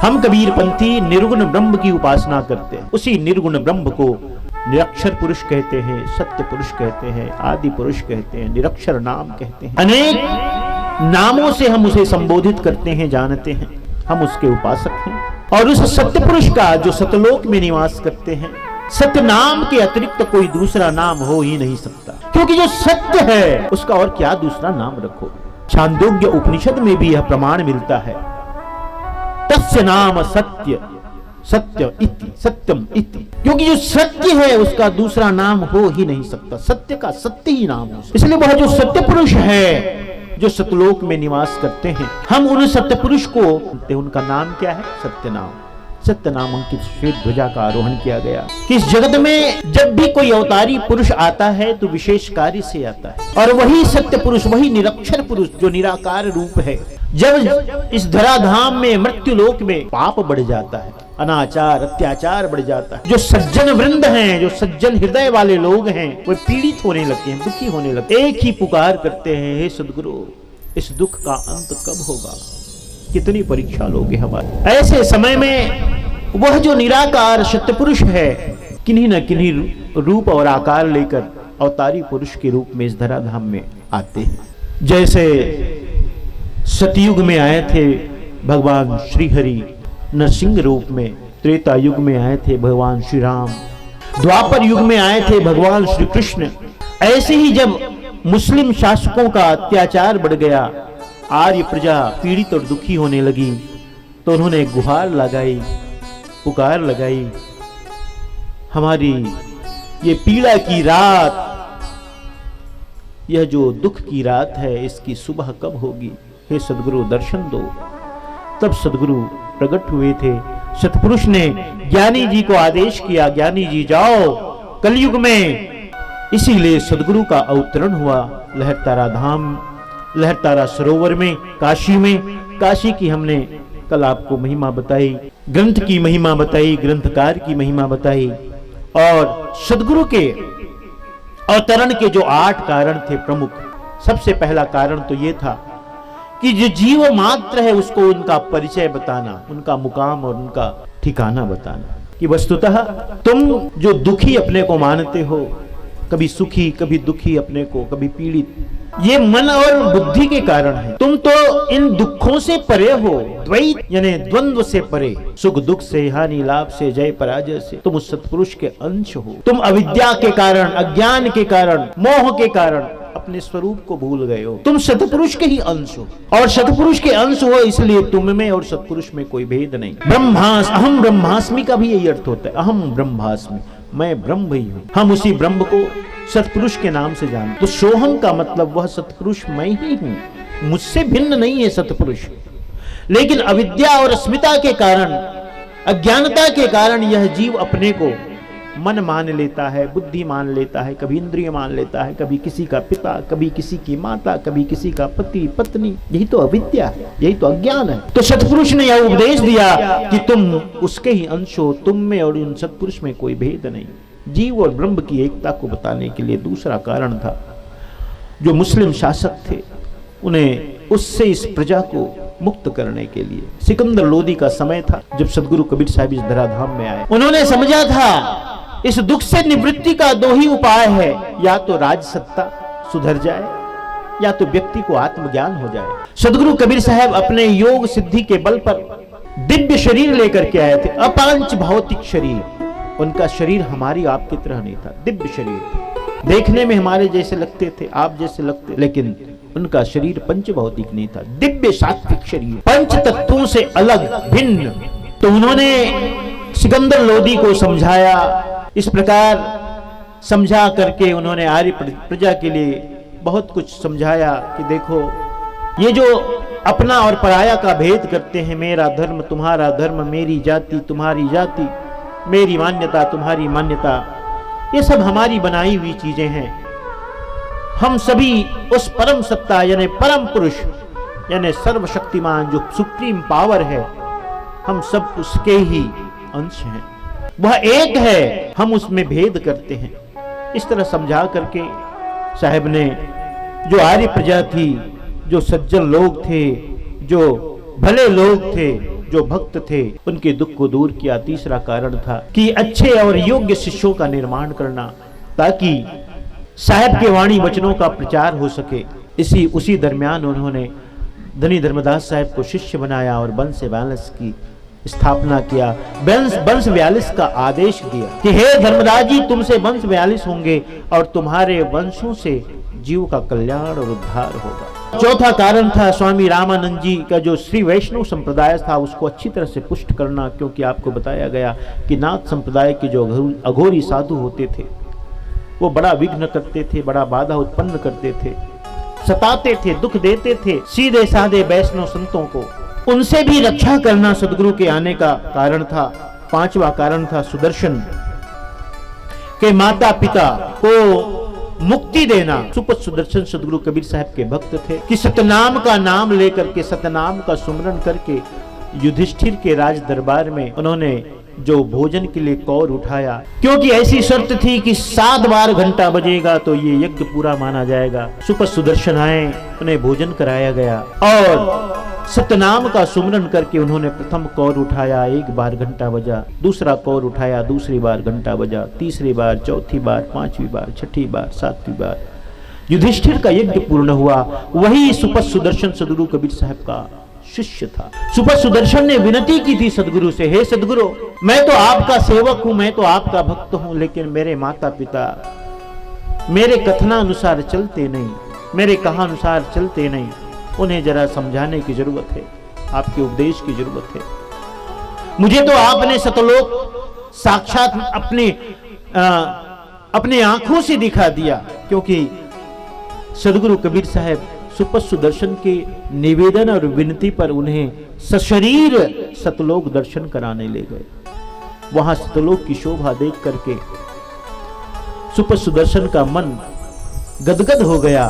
हम कबीरपंथी निर्गुण ब्रह्म की उपासना करते हैं। उसी निर्गुण ब्रह्म को निरक्षर पुरुष कहते हैं, सत्य पुरुष कहते हैं, आदि पुरुष कहते हैं, निरक्षर नाम कहते हैं। अनेक नामों से हम उसे संबोधित करते हैं, जानते हैं। हम उसके उपासक हैं और उस सत्य पुरुष का जो सतलोक में निवास करते हैं, सत्य नाम के अतिरिक्त कोई दूसरा नाम हो ही नहीं सकता, क्योंकि जो सत्य है उसका और क्या दूसरा नाम रखो। छांदोग्य उपनिषद में भी यह प्रमाण मिलता है, तस्य नाम सत्य सत्य इति सत्यम इति, क्योंकि जो सत्य है उसका दूसरा नाम हो ही नहीं सकता। सत्य का सत्य ही नाम है। इसलिए वह जो सत्य पुरुष है जो सतलोक में निवास करते हैं, हम उन सत्य पुरुष को, उनका नाम क्या है? सत्य नाम। सत्य नाम अंकित श्वेत ध्वजा का आरोहण किया गया कि इस जगत में जब भी कोई अवतारी पुरुष आता है तो विशेष कार्य से आता है, और वही सत्य पुरुष, वही निरक्षर पुरुष जो निराकार रूप है। जब इस धराधाम में मृत्यु लोक में पाप बढ़ जाता है, अनाचार अत्याचार बढ़ जाता है, जो सज्जन वृंद हैं, जो सज्जन हृदय वाले लोग हैं, वो पीड़ित होने लगते हैं, दुखी होने लगते हैं। एक ही पुकार करते हैं, हे सद्गुरु, इस दुख का अंत कब होगा? कितनी परीक्षा लोगे हमारे? ऐसे समय में वह जो निराकार सत्य पुरुष है किन्हीं न किन्हीं रूप और आकार लेकर अवतारी पुरुष के रूप में इस धराधाम में आते हैं। जैसे सतयुग में आए थे भगवान श्री हरि नरसिंह रूप में, त्रेता युग में आए थे भगवान श्री राम, द्वापर युग में आए थे भगवान श्री कृष्ण। ऐसे ही जब मुस्लिम शासकों का अत्याचार बढ़ गया, आर्य प्रजा पीड़ित और दुखी होने लगी, तो उन्होंने गुहार लगाई, पुकार लगाई, हमारी ये पीड़ा की रात, यह जो दुख की रात है, इसकी सुबह कब होगी? हे सद्गुरु दर्शन दो। तब सद्गुरु प्रकट हुए थे। सतपुरुष ने ज्ञानी जी को आदेश किया, ज्ञानी जी जाओ कलयुग में। इसीलिए सद्गुरु का अवतरण हुआ लहरतारा धाम, लहरतारा सरोवर में, काशी में। काशी की हमने कल आपको महिमा बताई, ग्रंथ की महिमा बताई, ग्रंथकार की महिमा बताई, और सद्गुरु के अवतरण के जो 8 कारण थे प्रमुख। सबसे पहला कारण तो ये था कि जो जीव मात्र है उसको उनका परिचय बताना, उनका मुकाम और उनका ठिकाना बताना, कि वस्तुतः तुम जो दुखी अपने को मानते हो, कभी सुखी कभी दुखी अपने को, कभी पीड़ित, ये मन और बुद्धि के कारण है। तुम तो इन दुखों से परे हो, द्वैत यानी द्वंद्व से परे, सुख दुख से, हानि लाभ से, जय पराजय से। तुम उस सत्पुरुष के अंश हो। तुम अविद्या के कारण, अज्ञान के कारण, मोह के कारण अपने स्वरूप को भूल गए हो। तुम सतपुरुष के ही अंश हो, और सतपुरुष के अंश हो इसलिए तुम में और सतपुरुष में कोई भेद नहीं। ब्रह्मास अहम ब्रह्मास्मि का भी यही अर्थ होता है, अहम ब्रह्मास्मि, मैं ब्रह्म ही हूं। हम उसी ब्रह्म को सतपुरुष के नाम से जानते। तो सोहम का मतलब वह सतपुरुष मैं ही हूं, मुझसे भिन्न नहीं है सतपुरुष। लेकिन अविद्या और अस्मिता के कारण, अज्ञानता के कारण यह जीव अपने को मन मान लेता है, बुद्धि मान लेता है, कभी इंद्रिय मान लेता है, कभी किसी का पिता, कभी किसी की माता, कभी किसी का पति पत्नी। यही तो अविद्या है, यही तो अज्ञान है। तो सतपुरुष ने यह उपदेश दिया कि तुम उसके ही अंश हो, तुम में और उन सतपुरुष में कोई भेद नहीं। जीव और ब्रह्म की एकता को बताने के लिए दूसरा कारण था, जो मुस्लिम शासक थे उन्हें उससे इस प्रजा को मुक्त करने के लिए। सिकंदर लोदी का समय था जब सदगुरु कबीर साहब इस धराधाम में आए। उन्होंने समझा था इस दुख से निवृत्ति का 2 ही उपाय है, या तो राज सत्ता सुधर जाए या तो व्यक्ति को आत्मज्ञान हो जाए। सदगुरु कबीर साहब अपने योग सिद्धि के बल पर दिव्य शरीर लेकर के आए थे, अपांच भौतिक शरीर। उनका शरीर हमारी आपकी तरह नहीं था, दिव्य शरीर था। देखने में हमारे जैसे लगते थे, आप जैसे लगते, लेकिन उनका शरीर पंच भौतिक नहीं था, दिव्य सात्विक शरीर, पंच तत्वों से अलग भिन्न। तो उन्होंने सिकंदर लोदी को समझाया, इस प्रकार समझा करके उन्होंने आर्य प्रजा के लिए बहुत कुछ समझाया कि देखो, ये जो अपना और पराया का भेद करते हैं, मेरा धर्म तुम्हारा धर्म, मेरी जाति तुम्हारी जाति, मेरी मान्यता तुम्हारी मान्यता, ये सब हमारी बनाई हुई चीजें हैं। हम सभी उस परम सत्ता यानी परम पुरुष यानी सर्वशक्तिमान जो सुप्रीम पावर है, हम सब उसके ही अंश हैं। वह एक है, हम उसमें भेद करते हैं। इस तरह समझा करके साहब ने जो आर्य प्रजा थी, जो सज्जन लोग थे, जो भले लोग थे, जो भक्त थे उनके दुख को दूर किया। तीसरा कारण था कि अच्छे और योग्य शिष्यों का निर्माण करना, ताकि साहेब के वाणी वचनों का प्रचार हो सके। उसी दरमियान उन्होंने धनी धर्मदास साहब को शिष्य बनाया और वंश 42 की स्थापना किया। वंश 42 का आदेश दिया कि हे धर्मदास जी, तुमसे वंश 42 होंगे और तुम्हारे वंशों से जीव का कल्याण और उद्धार होगा। चौथा कारण था स्वामी रामानंद जी का जो श्री वैष्णव संप्रदाय था उसको अच्छी तरह से पुष्ट करना, क्योंकि आपको बताया गया कि नाथ संप्रदाय के जो अघोरी साधु होते थे वो बड़ा विघ्न करते थे, बड़ा बाधा उत्पन्न करते थे, सताते थे, दुख देते थे सीधे साधे वैष्णव संतों को। उनसे भी रक्षा करना सदगुरु के आने का कारण था। पांचवा कारण था सुदर्शन के माता पिता को मुक्ति देना। सुपथ सुदर्शन सदगुरु कबीर साहब के भक्त थे कि सतनाम का नाम लेकर के, सतनाम का सुमरन करके युधिष्ठिर के राज दरबार में उन्होंने जो भोजन के लिए कौर उठाया, क्योंकि ऐसी शर्त थी कि 7 बार घंटा बजेगा तो ये यज्ञ पूरा माना जाएगा। सुपथ सुदर्शन आए, उन्हें भोजन कराया गया और सतनाम का सुमरन करके उन्होंने प्रथम कौर उठाया, 1 बार घंटा बजा, दूसरा कौर उठाया, दूसरी बार घंटा बजा, तीसरी बार, चौथी बार, 5वीं बार, 6ठी बार, 7वीं बार युधिष्ठिर का यज्ञ पूर्ण हुआ। वही सुपथ सुदर्शन सदगुरु कबीर साहब का शिष्य था। सुपथ सुदर्शन ने विनती की थी सदगुरु से, हे सदगुरु, मैं तो आपका सेवक हूं, मैं तो आपका भक्त हूं, लेकिन मेरे माता पिता मेरे कथनानुसार चलते नहीं, मेरे कहानुसार चलते नहीं, उन्हें जरा समझाने की जरूरत है, आपके उपदेश की जरूरत है। मुझे तो आपने सतलोक साक्षात अपने आंखों से दिखा दिया, क्योंकि सदगुरु कबीर साहब सुपथ सुदर्शन के निवेदन और विनती पर उन्हें सशरीर सतलोक दर्शन कराने ले गए। वहां सतलोक की शोभा देख करके सुपथ सुदर्शन का मन गदगद हो गया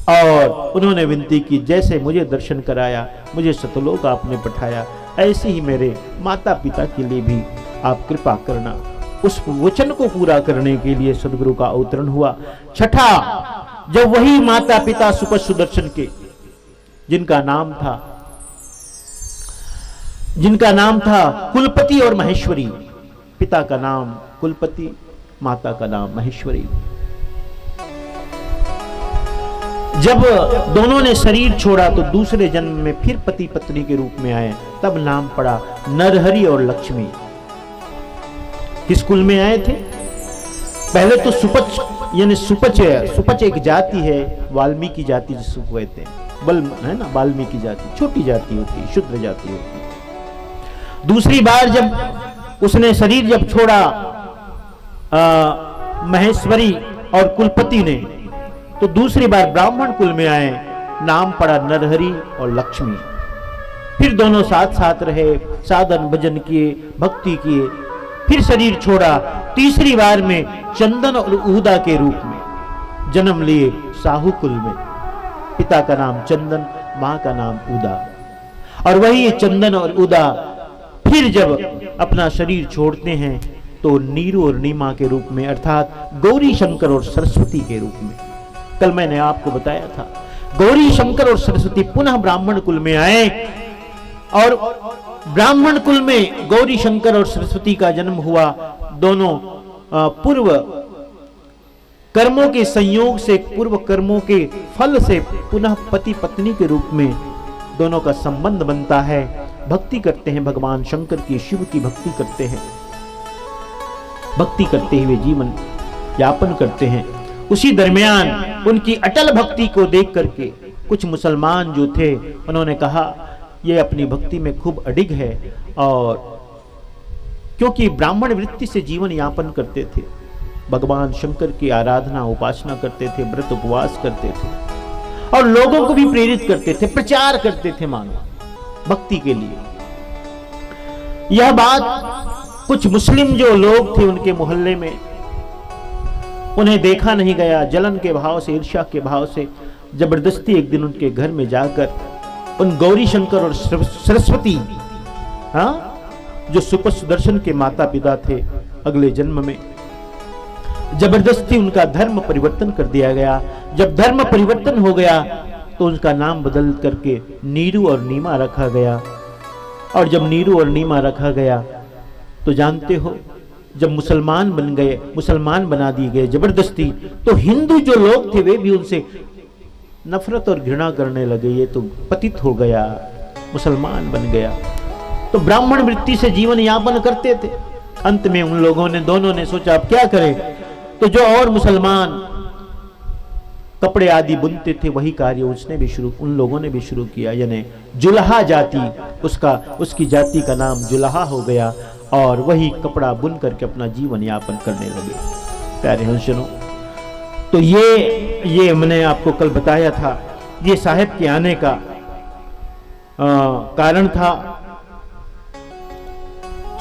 और उन्होंने विनती की, जैसे मुझे दर्शन कराया, मुझे सतलोक आपने पठाया, ऐसे ही मेरे माता पिता के लिए भी आप कृपा करना। उस वचन को पूरा करने के लिए सदगुरु का अवतरण हुआ। छठा, जब वही माता पिता सुपथ सुदर्शन के जिनका नाम था कुलपति और महेश्वरी, पिता का नाम कुलपति, माता का नाम महेश्वरी, जब दोनों ने शरीर छोड़ा तो दूसरे जन्म में फिर पति पत्नी के रूप में आए, तब नाम पड़ा नरहरि और लक्ष्मी। किस कुल में आए थे? पहले तो सुपच, यानी सुपच एक जाति है, वाल्मीकि जाति जिसको कहते हैं, बल है ना, वाल्मीकि जाति छोटी जाति होती है, शुद्र जाति होती है। दूसरी बार जब उसने शरीर जब छोड़ा महेश्वरी और कुलपति ने, तो दूसरी बार ब्राह्मण कुल में आए, नाम पड़ा नरहरि और लक्ष्मी। फिर दोनों साथ साथ रहे, साधन भजन किए, भक्ति किए, फिर शरीर छोड़ा। तीसरी बार में चंदन और ऊदा के रूप में जन्म लिए साहू कुल में। पिता का नाम चंदन, मां का नाम ऊदा। और वही चंदन और ऊदा फिर जब अपना शरीर छोड़ते हैं तो नीरू और नीमा के रूप में, अर्थात गौरी शंकर और सरस्वती के रूप में। कल मैंने आपको बताया था, गौरी शंकर और सरस्वती पुनः ब्राह्मण कुल में आए और ब्राह्मण कुल में गौरी शंकर और सरस्वती का जन्म हुआ। दोनों पूर्व कर्मों के संयोग से, पूर्व कर्मों के फल से पुनः पति पत्नी के रूप में दोनों का संबंध बनता है। भक्ति करते हैं भगवान शंकर की, शिव की भक्ति करते हैं, भक्ति करते हुए जीवन यापन करते हैं। उसी दरमियान उनकी अटल भक्ति को देख करके कुछ मुसलमान जो थे उन्होंने कहा ये अपनी भक्ति में खूब अडिग है, और क्योंकि ब्राह्मण वृत्ति से जीवन यापन करते थे, भगवान शंकर की आराधना उपासना करते थे, व्रत उपवास करते थे और लोगों को भी प्रेरित करते थे, प्रचार करते थे मानो भक्ति के लिए। यह बात कुछ मुस्लिम जो लोग थे उनके मोहल्ले में, उन्हें देखा नहीं गया। जलन के भाव से, ईर्ष्या के भाव से जबरदस्ती एक दिन उनके घर में जाकर उन गौरी शंकर और सरस्वती, जो सुपथ सुदर्शन के माता पिता थे अगले जन्म में, जबरदस्ती उनका धर्म परिवर्तन कर दिया गया। जब धर्म परिवर्तन हो गया तो उनका नाम बदल करके नीरू और नीमा रखा गया। और जब नीरू और नीमा रखा गया तो जानते हो, जब मुसलमान बन गए, मुसलमान बना दिए गए जबरदस्ती, तो हिंदू जो लोग थे वे भी उनसे नफरत और घृणा करने लगे। ये तो पतित हो गया, मुसलमान बन गया। तो ब्राह्मण वृत्ति से जीवन यापन करते थे। अंत में उन लोगों ने, दोनों ने सोचा अब क्या करें। तो जो और मुसलमान कपड़े आदि बुनते थे वही कार्य उन लोगों ने भी शुरू किया। यानी जुल्हा जाति, उसकी जाति का नाम जुल्हा हो गया और वही कपड़ा बुन करके अपना जीवन यापन करने लगे। प्यारे हंसजनों, तो ये मैंने आपको कल बताया था, ये साहेब के आने का कारण था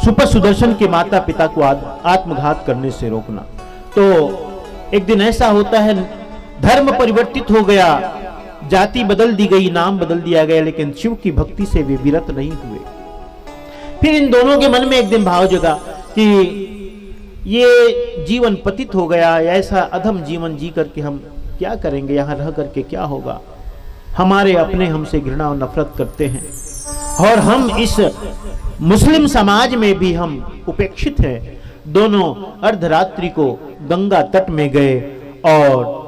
सुपर सुदर्शन के माता पिता को आत्मघात करने से रोकना। तो एक दिन ऐसा होता है, धर्म परिवर्तित हो गया, जाति बदल दी गई, नाम बदल दिया गया, लेकिन शिव की भक्ति से वे विरत नहीं हुए। फिर इन दोनों के मन में एक दिन भाव जगा कि ये जीवन पतित हो गया, ऐसा अधम जीवन जी करके हम क्या करेंगे, यहां रह करके क्या होगा। हमारे अपने हमसे घृणा और नफरत करते हैं और हम इस मुस्लिम समाज में भी हम उपेक्षित हैं। दोनों अर्धरात्रि को गंगा तट में गए और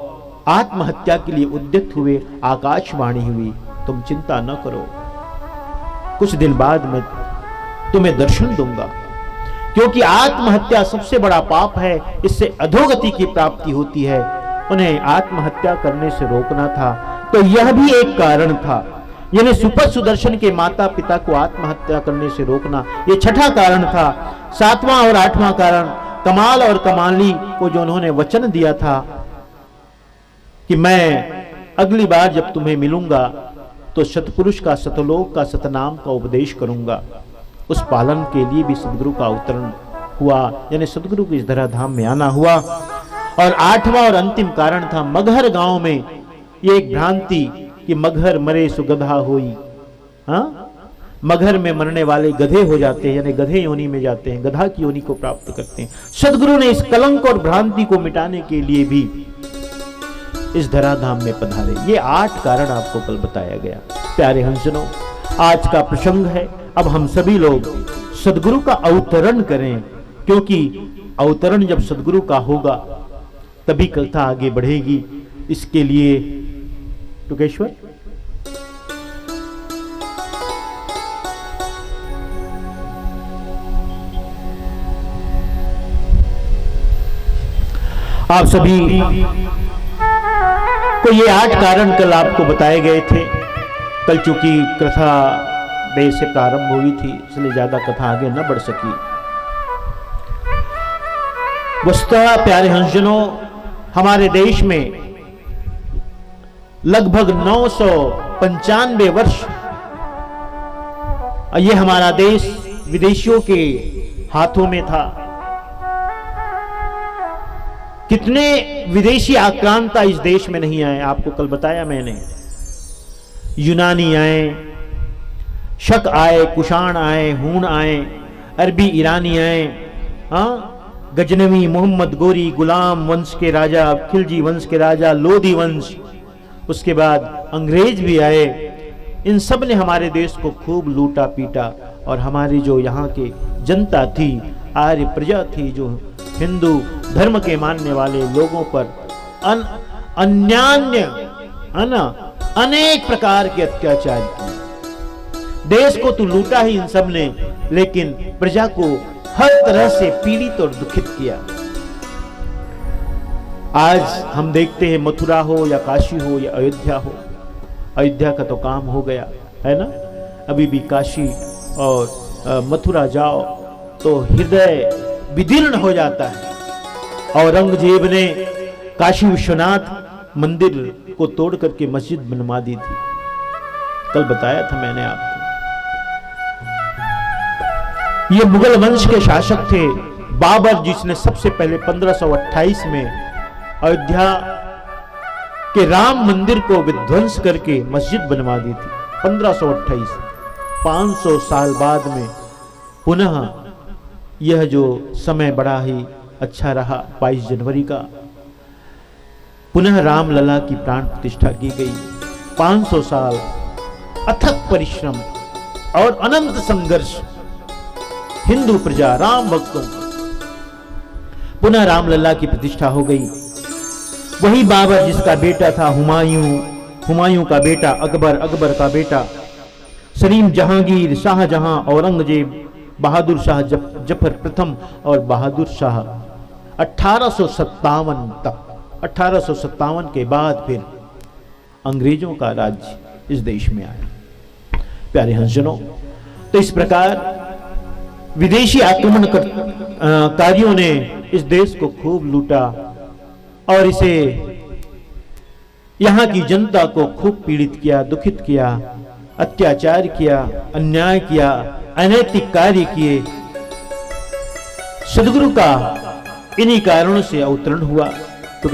आत्महत्या के लिए उद्यत हुए। आकाशवाणी हुई, तुम चिंता न करो, कुछ दिन बाद मैं तुम्हें दर्शन दूंगा, क्योंकि आत्महत्या सबसे बड़ा पाप है, इससे अधोगति की प्राप्ति होती है। उन्हें आत्महत्या करने से रोकना था, तो यह भी एक कारण था। यानी सुपर सुदर्शन के माता पिता को आत्महत्या करने से रोकना, ये छठा कारण था। सातवां और आठवां कारण, कमाल और कमाली को जो उन्होंने वचन दिया था कि मैं अगली बार जब तुम्हें मिलूंगा तो सतपुरुष का, सतलोक का, सतनाम का उपदेश करूंगा, उस पालन के लिए भी सदगुरु का अवतरण हुआ, यानी सदगुरु को इस धराधाम में आना हुआ। और आठवां और अंतिम कारण था मगहर गांव में ये एक भ्रांति कि मगहर मरे सु गधा होई। हाँ, मगहर में मरने वाले गधे हो जाते हैं, यानी गधे योनि में जाते हैं, गधा की योनि को प्राप्त करते हैं। सदगुरु ने इस कलंक और भ्रांति को मिटाने के लिए भी इस धराधाम में पधारे। ये 8 कारण आपको कल बताया गया। प्यारे हंसजनों, आज का प्रसंग है, अब हम सभी लोग सदगुरु का अवतरण करें, क्योंकि अवतरण जब सदगुरु का होगा तभी कथा आगे बढ़ेगी। इसके लिए टुकेश्वर आप सभी को ये 8 कारण कल आपको बताए गए थे। कल चूंकि कथा देर से प्रारंभ हुई थी, इसलिए ज्यादा कथा आगे न बढ़ सकी। वस्तुतः प्यारे हंसजनों, हमारे देश में लगभग 995 वर्ष ये हमारा देश विदेशियों के हाथों में था। कितने विदेशी आक्रांता इस देश में नहीं आए, आपको कल बताया मैंने। यूनानी आए, शक आए, कुषाण आए, हूण आए, अरबी ईरानी आए, गजनवी, मोहम्मद गोरी, गुलाम वंश के राजा, खिलजी वंश के राजा, लोधी वंश, उसके बाद अंग्रेज भी आए। इन सब ने हमारे देश को खूब लूटा पीटा और हमारी जो यहाँ के जनता थी, आर्य प्रजा थी, जो हिंदू धर्म के मानने वाले लोगों पर अनेक प्रकार के अत्याचार किए। देश को तो लूटा ही इन सब ने, लेकिन प्रजा को हर तरह से पीड़ित और दुखित किया। आज हम देखते हैं, मथुरा हो या काशी हो या अयोध्या हो, अयोध्या का तो काम हो गया है ना, अभी भी काशी और मथुरा जाओ तो हृदय विदीर्ण हो जाता है। औरंगजेब ने काशी विश्वनाथ मंदिर को तोड़ करके मस्जिद बनवा दी थी, कल बताया था मैंने आपको। ये मुगल वंश के शासक थे बाबर, जिसने सबसे पहले 1528 में अयोध्या के राम मंदिर को विध्वंस करके मस्जिद बनवा दी थी। 1528, 500 साल बाद में पुनः यह जो समय बड़ा ही अच्छा रहा, 22 जनवरी का पुनः रामलला की प्राण प्रतिष्ठा की गई। 500 साल अथक परिश्रम, और अनंत संघर्ष हिंदू प्रजा राम भक्तों पुनः रामलला की प्रतिष्ठा हो गई। वही बाबर जिसका बेटा था हुमायूं, हुमायूं का बेटा अकबर, अकबर का बेटा सलीम, जहांगीर, शाहजहां, औरंगजेब, बहादुर शाह जफर प्रथम और बहादुर शाह 1857 तक। 1857 के बाद फिर अंग्रेजों का राज्य इस देश में आया। प्यारे हंसजनों, तो इस प्रकार विदेशी आक्रमणकारियों ने इस देश को खूब लूटा और इसे यहां की जनता को खूब पीड़ित किया, दुखित किया, अत्याचार किया, अन्याय किया, अनैतिक कार्य किए। सदगुरु का इन्हीं कारणों से अवतरण हुआ। तो